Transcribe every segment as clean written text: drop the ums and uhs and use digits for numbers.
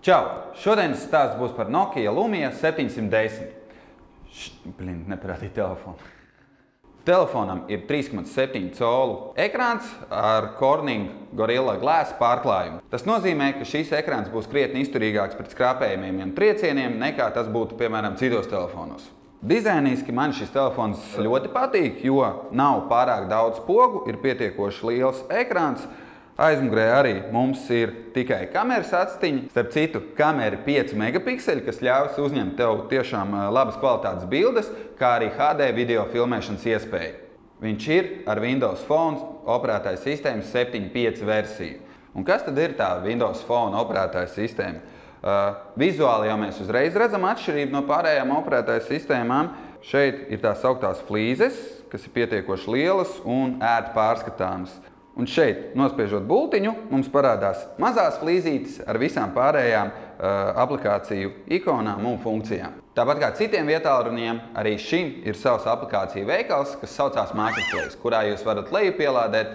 Čau! Šodienas stāsts būs par Nokia Lumia 710. Neparādīja telefonu. Telefonam ir 3,7 colu ekrāns ar Corning Gorilla Glass pārklājumu. Tas nozīmē, ka šīs ekrāns būs krietni izturīgāks pret skrāpējumiem un triecieniem nekā tas būtu, piemēram, citos telefonos. Dizainiski man šis telefons ļoti patīk, jo nav pārāk daudz pogu, ir pietiekoši liels ekrāns. Aizmugurē arī mums ir tikai kameras atstiņa. Starp citu, kamera ir 5 megapikseli, kas ļaus uzņemt tev tiešām labas kvalitātes bildes, kā arī HD video filmēšanas iespēju. Viņš ir ar Windows Phone operētāja sistēmas 7.5 versiju. Un kas tad ir tā Windows Phone operētāja sistēma? Vizuāli jau mēs uzreiz redzam atšķirību no pārējām operētāja sistēmām. Šeit ir tās sauktās flīzes, kas ir pietiekoši lielas un ērti pārskatāmas. Un šeit, nospiežot bultiņu, mums parādās mazās flīzītes ar visām pārējām aplikāciju ikonām un funkcijām. Tāpat kā citiem vietālruniem, arī šim ir savs aplikāciju veikals, kas saucās Marketplace, kurā jūs varat lejupielādēt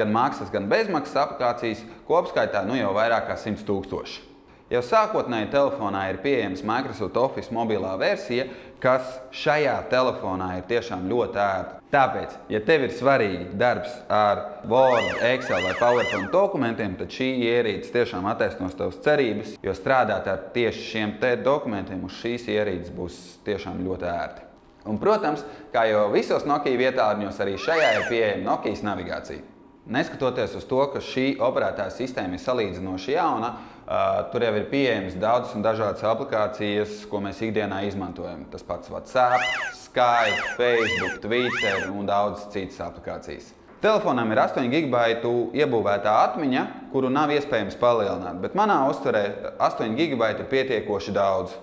gan maksas, gan bezmaksas aplikācijas, kopskaitā jau vairāk kā 100 000. Jau sākotnēji telefonā ir pieejams Microsoft Office mobilā versija, kas šajā telefonā ir tiešām ļoti ērta. Tāpēc, ja tev ir svarīgi darbs ar Word, Excel vai PowerPoint dokumentiem, tad šī ierīce tiešām attaisnos tavas cerības, jo strādāt ar tieši šiem dokumentiem uz šīs ierīces būs tiešām ļoti ērti. Un, protams, kā jau visos Nokia vietālruņos, arī šajā ir pieejama Nokijas navigācija. Neskatoties uz to, ka šī operētāja sistēma ir salīdzinoši jauna, tur jau ir pieejamas daudzas un dažādas aplikācijas, ko mēs ikdienā izmantojam. Tas pats WhatsApp, Skype, Facebook, Twitter un daudzas citas aplikācijas. Telefonam ir 8 GB iebūvētā atmiņa, kuru nav iespējams palielināt, bet manā uztverē 8 GB ir pietiekoši daudz.